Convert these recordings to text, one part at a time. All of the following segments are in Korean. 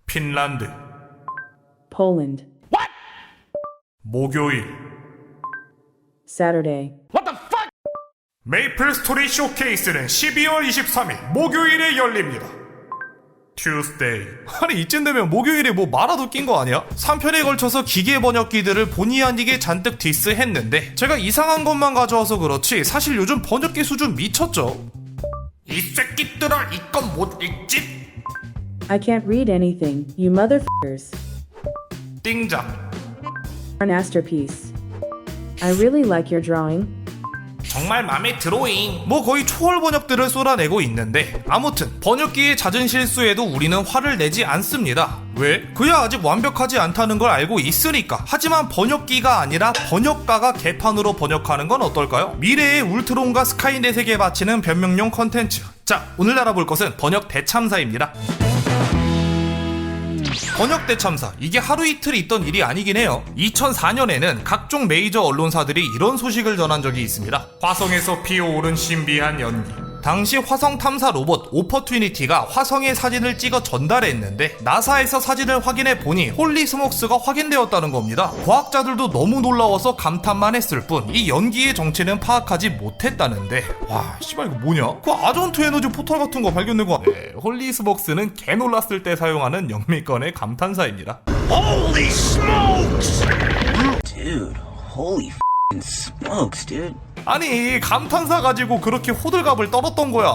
핀란드. Poland. 목요일. Saturday. 메이플 스토리 쇼케이스는 12월 23일 목요일에 열립니다. Tuesday. 아니 이쯤 되면 목요일에 뭐 마라도 낀 거 아니야? 3편에 걸쳐서 기계 번역기들을 본의 아니게 잔뜩 디스했는데 제가 이상한 것만 가져와서 그렇지 사실 요즘 번역기 수준 미쳤죠. 이 새끼들아 이건 못 읽지? I can't read anything, you motherfuckers. 띵작. An masterpiece. I really like your drawing. 정말 맘에 들어잉. 뭐 거의 초월 번역들을 쏟아내고 있는데 아무튼 번역기의 잦은 실수에도 우리는 화를 내지 않습니다. 왜? 그야 아직 완벽하지 않다는 걸 알고 있으니까. 하지만 번역기가 아니라 번역가가 개판으로 번역하는 건 어떨까요? 미래의 울트론과 스카이넷에게 바치는 변명용 컨텐츠. 자, 오늘 알아볼 것은 번역 대참사입니다. 번역 대참사, 이게 하루 이틀 있던 일이 아니긴 해요. 2004년에는 각종 메이저 언론사들이 이런 소식을 전한 적이 있습니다. 화성에서 피어오른 신비한 연기. 당시 화성 탐사 로봇 오퍼튜니티가 화성의 사진을 찍어 전달했는데 나사에서 사진을 확인해 보니 홀리스목스가 확인되었다는 겁니다. 과학자들도 너무 놀라워서 감탄만 했을 뿐 이 연기의 정체는 파악하지 못했다는데 와 씨발 이거 뭐냐? 그 아전투 에너지 포털 같은 거 발견된 거. 네, 홀리스목스는 개 놀랐을 때 사용하는 영미권의 감탄사입니다. Holy smokes! Dude, holy f***ing smokes, dude. 아니 감탄사 가지고 그렇게 호들갑을 떨었던 거야.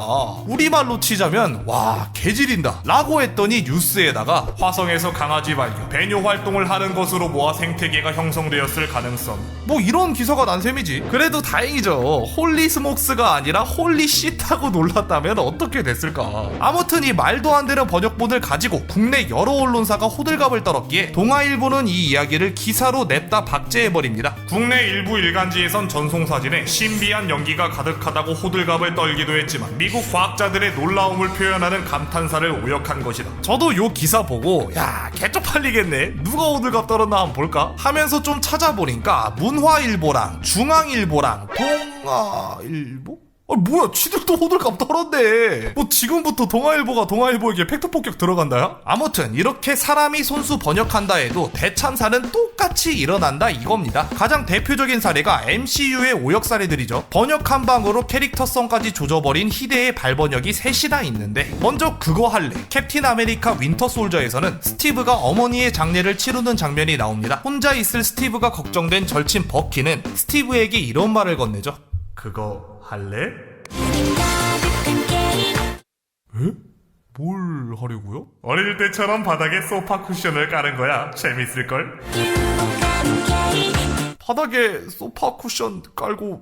우리말로 치자면 와 개지린다 라고 했더니 뉴스에다가 화성에서 강아지 발견, 배뇨 활동을 하는 것으로 모아 생태계가 형성되었을 가능성. 뭐 이런 기사가 난 셈이지. 그래도 다행이죠. 홀리스목스가 아니라 홀리쉿하고 놀랐다면 어떻게 됐을까. 아무튼 이 말도 안 되는 번역본을 가지고 국내 여러 언론사가 호들갑을 떨었기에 동아일보는 이 이야기를 기사로 냈다 박제해버립니다. 국내 일부 일간지에선 전송사진에 신비한 연기가 가득하다고 호들갑을 떨기도 했지만 미국 과학자들의 놀라움을 표현하는 감탄사를 오역한 것이다. 저도 요 기사 보고 야 개쪽팔리겠네, 누가 호들갑 떨었나 한번 볼까 하면서 좀 찾아보니까 문화일보랑 중앙일보랑 동아일보? 아 뭐야 지들도 호들갑 떨었네. 뭐 지금부터 동아일보가 동아일보에게 팩트폭격 들어간다야? 아무튼 이렇게 사람이 손수 번역한다 해도 대참사는 똑같이 일어난다 이겁니다. 가장 대표적인 사례가 MCU의 오역 사례들이죠. 번역 한 방으로 캐릭터성까지 조져버린 희대의 발번역이 셋이나 있는데 먼저 그거 할래. 캡틴 아메리카 윈터 솔저에서는 스티브가 어머니의 장례를 치르는 장면이 나옵니다. 혼자 있을 스티브가 걱정된 절친 버키는 스티브에게 이런 말을 건네죠. 그거 할래? 에? 뭘 하려고요? 어릴 때처럼 바닥에 소파 쿠션을 까는 거야. 재밌을걸? 바닥에 소파 쿠션 깔고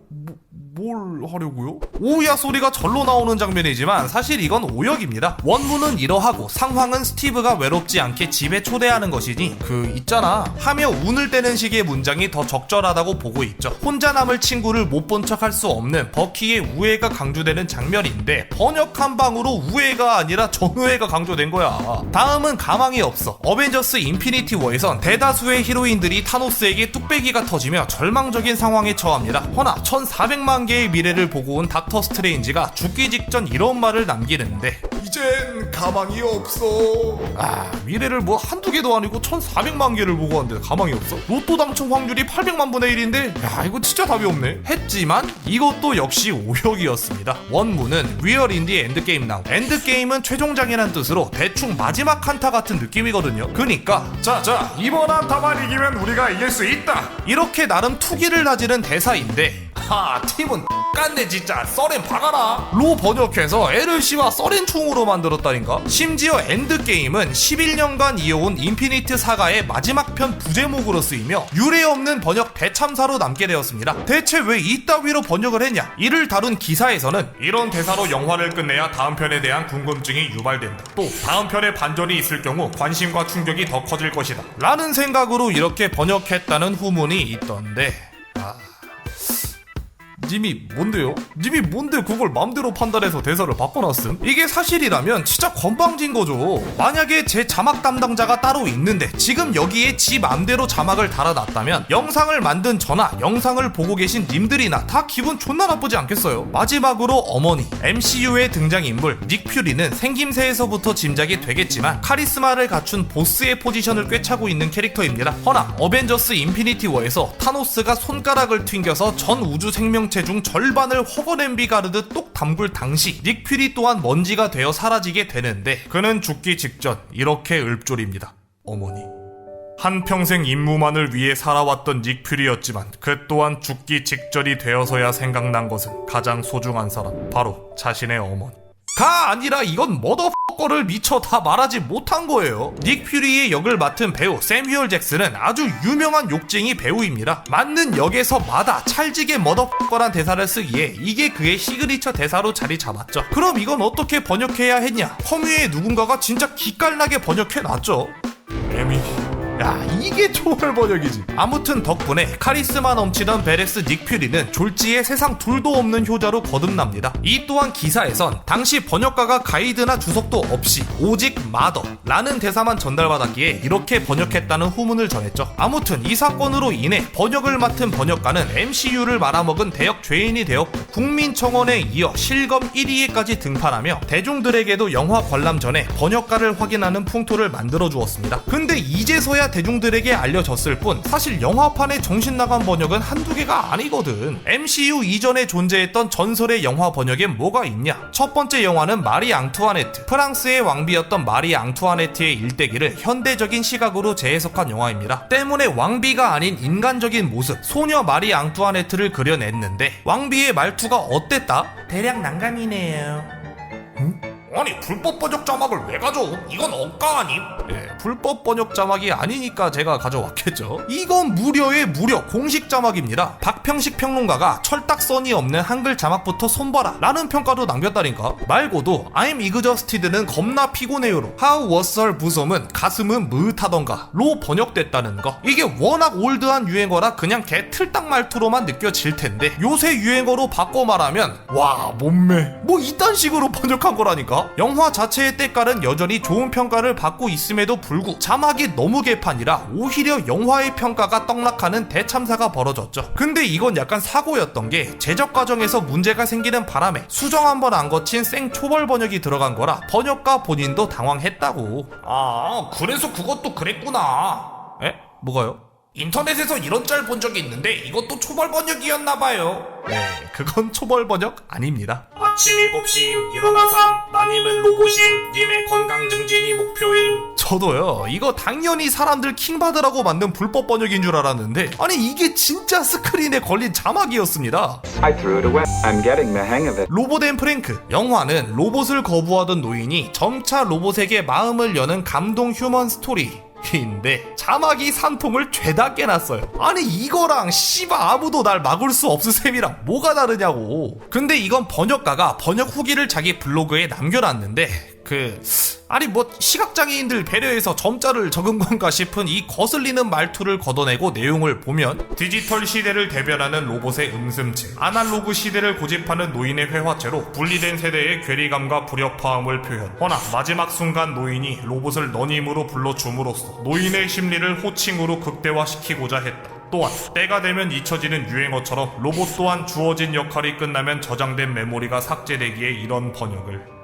뭘 하려고요? 오야 소리가 절로 나오는 장면이지만 사실 이건 오역입니다. 원문은 이러하고 상황은 스티브가 외롭지 않게 집에 초대하는 것이니 그 있잖아 하며 운을 떼는 식의 문장이 더 적절하다고 보고 있죠. 혼자 남을 친구를 못 본 척 할 수 없는 버키의 우애가 강조되는 장면인데 번역 한 방으로 우애가 아니라 전우애가 강조된 거야. 다음은 가망이 없어. 어벤져스 인피니티 워에선 대다수의 히로인들이 타노스에게 뚝배기가 터지며 절망적인 상황에 처합니다. 허나 1400만 개의 미래를 보고 온 닥터 스트레인지가 죽기 직전 이런 말을 남기는데 이젠 가망이 없어. 아 미래를 뭐 한두 개도 아니고 1400만 개를 보고 왔는데 가망이 없어? 로또 당첨 확률이 800만 분의 1인데 야 이거 진짜 답이 없네 했지만 이것도 역시 오역이었습니다. 원문은 We're in the endgame now. 엔드게임은 최종장이란 뜻으로 대충 마지막 한타 같은 느낌이거든요. 그니까 자 이번 한타만 이기면 우리가 이길 수 있다. 이렇게 나름 투기를 다지는 대사인데 하 팀은 깐네 진짜. 써렌 박아라 로 번역해서 LC와 써렌충으로 만들었다니까. 심지어 엔드게임은 11년간 이어온 인피니트 사가의 마지막 편 부제목으로 쓰이며 유례없는 번역 대참사로 남게 되었습니다. 대체 왜 이따위로 번역을 했냐. 이를 다룬 기사에서는 이런 대사로 영화를 끝내야 다음 편에 대한 궁금증이 유발된다. 또 다음 편에 반전이 있을 경우 관심과 충격이 더 커질 것이다 라는 생각으로 이렇게 번역했다는 후문이 있던데 님이 뭔데요? 님이 뭔데 그걸 맘대로 판단해서 대사를 바꿔놨음? 이게 사실이라면 진짜 건방진 거죠. 만약에 제 자막 담당자가 따로 있는데 지금 여기에 지 맘대로 자막을 달아놨다면 영상을 만든 저나 영상을 보고 계신 님들이나 다 기분 존나 나쁘지 않겠어요? 마지막으로 어머니, MCU의 등장인물 닉 퓨리는 생김새에서부터 짐작이 되겠지만 카리스마를 갖춘 보스의 포지션을 꿰차고 있는 캐릭터입니다. 허나 어벤져스 인피니티 워에서 타노스가 손가락을 튕겨서 전 우주 생명체 중 절반을 허거 냄비 가르듯 똑 담글 당시 닉 퓨리 또한 먼지가 되어 사라지게 되는데 그는 죽기 직전 이렇게 읊조립니다. 어머니. 한평생 임무만을 위해 살아왔던 닉 퓨리였지만 그 또한 죽기 직전이 되어서야 생각난 것은 가장 소중한 사람, 바로 자신의 어머니. 가 아니라 이건 머더퍼거를 미처 다 말하지 못한 거예요. 닉 퓨리의 역을 맡은 배우 세뮤얼 잭슨은 아주 유명한 욕쟁이 배우입니다. 맞는 역에서마다 찰지게 머더퍼거란 대사를 쓰기에 이게 그의 시그니처 대사로 자리 잡았죠. 그럼 이건 어떻게 번역해야 했냐? 커뮤의 누군가가 진짜 기깔나게 번역해놨죠. 에미. 야, 이게 초월 번역이지. 아무튼 덕분에 카리스마 넘치던 베레스 닉 퓨리는 졸지에 세상 둘도 없는 효자로 거듭납니다. 이 또한 기사에선 당시 번역가가 가이드나 주석도 없이 오직 마더라는 대사만 전달받았기에 이렇게 번역했다는 후문을 전했죠. 아무튼 이 사건으로 인해 번역을 맡은 번역가는 MCU를 말아먹은 대역 죄인이 되었고 국민청원에 이어 실검 1위에까지 등판하며 대중들에게도 영화 관람 전에 번역가를 확인하는 풍토를 만들어 주었습니다. 근데 이제서야 대중들에게 알려졌을 뿐 사실 영화판의 정신나간 번역은 한두 개가 아니거든. MCU 이전에 존재했던 전설의 영화 번역엔 뭐가 있냐? 첫 번째 영화는 마리 앙투아네트, 프랑스의 왕비였던 마리 앙투아네트의 일대기를 현대적인 시각으로 재해석한 영화입니다. 때문에 왕비가 아닌 인간적인 모습, 소녀 마리 앙투아네트를 그려냈는데 왕비의 말투가 어땠다? 대략 난감이네요. 아니 불법 번역 자막을 왜 가져옴? 이건 억까 아님? 예, 불법 번역 자막이 아니니까 제가 가져왔겠죠. 이건 무려의 무려 공식 자막입니다. 박평식 평론가가 철딱선이 없는 한글 자막부터 손봐라 라는 평가도 남겼다니까. 말고도 I'm exhausted는 겁나 피곤해요로, How was her 부섬은 가슴은 무릇하던가 로 번역됐다는 거. 이게 워낙 올드한 유행어라 그냥 개 틀딱 말투로만 느껴질 텐데 요새 유행어로 바꿔 말하면 와 몸매 뭐 이딴 식으로 번역한 거라니까. 영화 자체의 때깔은 여전히 좋은 평가를 받고 있음에도 불구 자막이 너무 개판이라 오히려 영화의 평가가 떡락하는 대참사가 벌어졌죠. 근데 이건 약간 사고였던 게 제작 과정에서 문제가 생기는 바람에 수정 한번 안 거친 생 초벌 번역이 들어간 거라 번역가 본인도 당황했다고. 아 그래서 그것도 그랬구나. 에? 뭐가요? 인터넷에서 이런 짤 본 적이 있는데 이것도 초벌 번역이었나봐요. 네, 그건 초벌 번역 아닙니다. 아침 7시 일어나삼 나님은 로봇임 님의 건강 증진이 목표임. 저도요, 이거 당연히 사람들 킹받으라고 만든 불법 번역인 줄 알았는데 아니 이게 진짜 스크린에 걸린 자막이었습니다. I threw it away. I'm getting the hang of it. 로봇 앤 프랭크. 영화는 로봇을 거부하던 노인이 점차 로봇에게 마음을 여는 감동 휴먼 스토리인데 자막이 산통을 죄다 깨놨어요. 아니 이거랑 씨바 아무도 날 막을 수 없을 셈이랑 뭐가 다르냐고. 근데 이건 번역가가 번역 후기를 자기 블로그에 남겨놨는데 아니 뭐 시각장애인들 배려해서 점자를 적은 건가 싶은 이 거슬리는 말투를 걷어내고 내용을 보면 디지털 시대를 대변하는 로봇의 음슴체, 아날로그 시대를 고집하는 노인의 회화체로 분리된 세대의 괴리감과 불협화음을 표현. 허나 마지막 순간 노인이 로봇을 너님으로 불러줌으로써 노인의 심리를 호칭으로 극대화시키고자 했다. 또한 때가 되면 잊혀지는 유행어처럼 로봇 또한 주어진 역할이 끝나면 저장된 메모리가 삭제되기에 이런 번역을.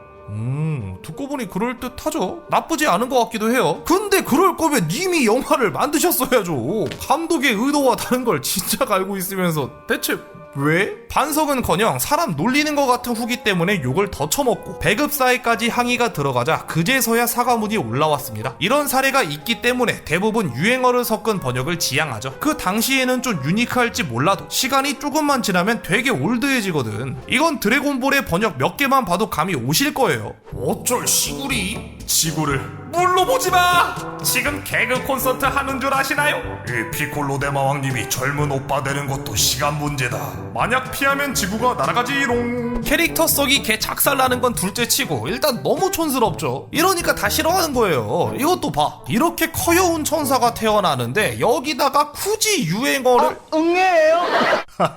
듣고 보니 그럴듯하죠. 나쁘지 않은 것 같기도 해요. 근데 그럴 거면 님이 영화를 만드셨어야죠. 감독의 의도와 다른 걸 진작 알고 있으면서 대체 왜? 반성은커녕 사람 놀리는 것 같은 후기 때문에 욕을 더 처먹고 배급사에까지 항의가 들어가자 그제서야 사과문이 올라왔습니다. 이런 사례가 있기 때문에 대부분 유행어를 섞은 번역을 지향하죠. 그 당시에는 좀 유니크할지 몰라도 시간이 조금만 지나면 되게 올드해지거든. 이건 드래곤볼의 번역 몇 개만 봐도 감이 오실 거예요. 어쩔 시구리? 지구를 물러보지 마! 지금 개그 콘서트 하는 줄 아시나요? 이 피콜로 대마왕님이 젊은 오빠 되는 것도 시간 문제다. 만약 피하면 지구가 날아가지롱. 캐릭터 속이 개 작살나는 건 둘째치고 일단 너무 촌스럽죠. 이러니까 다 싫어하는 거예요. 이것도 봐. 이렇게 커여운 천사가 태어나는데 여기다가 굳이 유행어를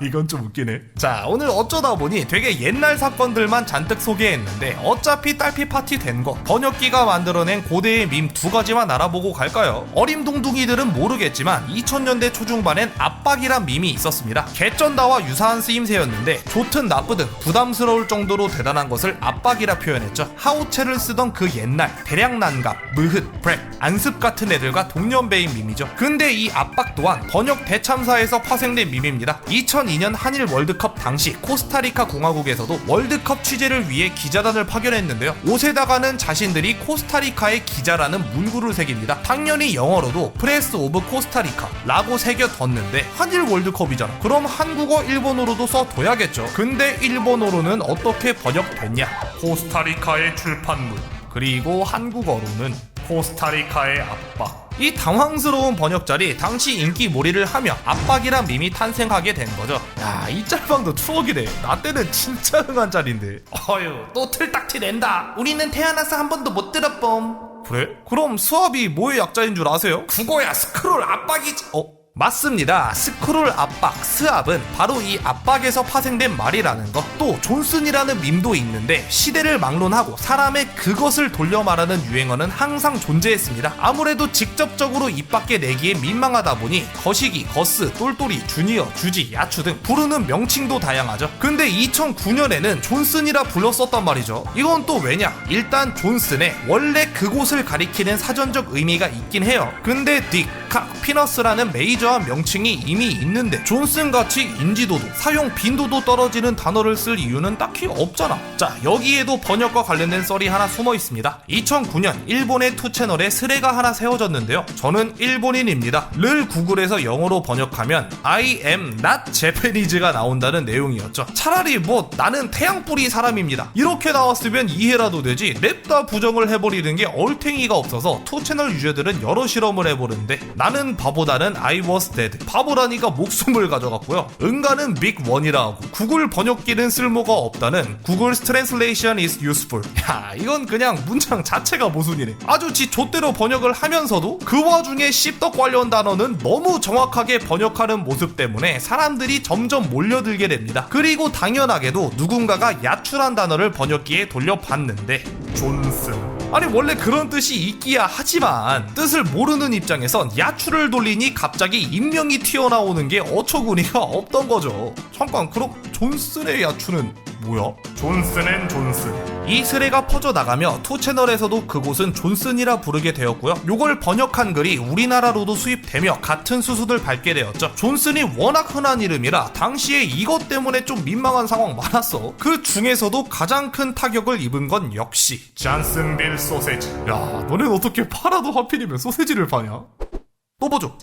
이건 좀 웃기네. 자, 오늘 어쩌다 보니 되게 옛날 사건들만 잔뜩 소개했는데 어차피 딸피 파티 된 거 번역기가 만들어낸 고대의 밈 두 가지만 알아보고 갈까요? 어림둥둥이들은 모르겠지만 2000년대 초중반엔 압박이란 밈이 있었습니다. 개쩐다와 유사한 쓰임새였는데 좋든 나쁘든 부담스러울 정도로 대단한 것을 압박이라 표현했죠. 하우체를 쓰던 그 옛날 대량난갑, 무흐, 브렉, 안습 같은 애들과 동년배인 밈이죠. 근데 이 압박 또한 번역 대참사에서 파생된 밈입니다. 2002년 한일 월드컵 당시 코스타리카 공화국에서도 월드컵 취재를 위해 기자단을 파견했는데요. 옷에다가는 자신들이 코스타리카의 기자라는 문구를 새깁니다. 당연히 영어로도 프레스 오브 코스타리카 라고 새겨뒀는데 한일 월드컵이잖아. 그럼 한국어 일본어로도 써둬야겠죠. 근데 일본어로는 어떻게 번역됐냐? 코스타리카의 출판물, 그리고 한국어로는 코스타리카의 압박. 이 당황스러운 번역자리 당시 인기몰이를 하며 압박이란 밈이 탄생하게 된 거죠. 야, 이 짤방도 추억이네. 나 때는 진짜 흥한 짤인데. 어휴, 또 틀딱티 낸다. 우리는 태어나서 한 번도 못 들어봄. 그래? 그럼 수압이 뭐의 약자인 줄 아세요? 국어야 스크롤 압박이지. 맞습니다. 스크롤 압박, 스압은 바로 이 압박에서 파생된 말이라는 것. 또 존슨이라는 밈도 있는데 시대를 막론하고 사람의 그것을 돌려 말하는 유행어는 항상 존재했습니다. 아무래도 직접적으로 입 밖에 내기에 민망하다 보니 거시기, 거스, 똘똘이, 주니어, 주지, 야추 등 부르는 명칭도 다양하죠. 근데 2009년에는 존슨이라 불렀었단 말이죠. 이건 또 왜냐? 일단 존슨의 원래 그곳을 가리키는 사전적 의미가 있긴 해요. 근데 딕, 칵, 피너스라는 메이저한 명칭이 이미 있는데 존슨같이 인지도도 사용 빈도도 떨어지는 단어를 쓸 이유는 딱히 없잖아. 자, 여기에도 번역과 관련된 썰이 하나 숨어 있습니다. 2009년 일본의 투 채널에 스레가 하나 세워졌는데요. 저는 일본인입니다 를 구글에서 영어로 번역하면 I am not Japanese가 나온다는 내용이었죠. 차라리 뭐 나는 태양뿌리 사람입니다 이렇게 나왔으면 이해라도 되지 냅다 부정을 해버리는 게 얼탱이가 없어서 투 채널 유저들은 여러 실험을 해보는데 나는 바보다는 I was dead. 바보라니까 목숨을 가져갔고요. 응가는 big one이라 하고 구글 번역기는 쓸모가 없다는 Google's translation is useful. 야, 이건 그냥 문장 자체가 모순이네. 아주 지 좆대로 번역을 하면서도 그 와중에 씹덕 관련 단어는 너무 정확하게 번역하는 모습 때문에 사람들이 점점 몰려들게 됩니다. 그리고 당연하게도 누군가가 야출한 단어를 번역기에 돌려봤는데 존슨. 아니 원래 그런 뜻이 있기야 하지만 뜻을 모르는 입장에선 야추를 돌리니 갑자기 인명이 튀어나오는 게 어처구니가 없던 거죠. 잠깐, 그럼 존슨의 야추는 뭐야? 존슨은 존슨. 이 스레가 퍼져나가며 투 채널에서도 그곳은 존슨이라 부르게 되었고요. 요걸 번역한 글이 우리나라로도 수입되며 같은 수순을 밟게 되었죠. 존슨이 워낙 흔한 이름이라 당시에 이것 때문에 좀 민망한 상황 많았어. 그 중에서도 가장 큰 타격을 입은 건 역시 잔슨빌 소세지. 야, 너넨 어떻게 팔아도 하필이면 소세지를 파냐? 또 보죠.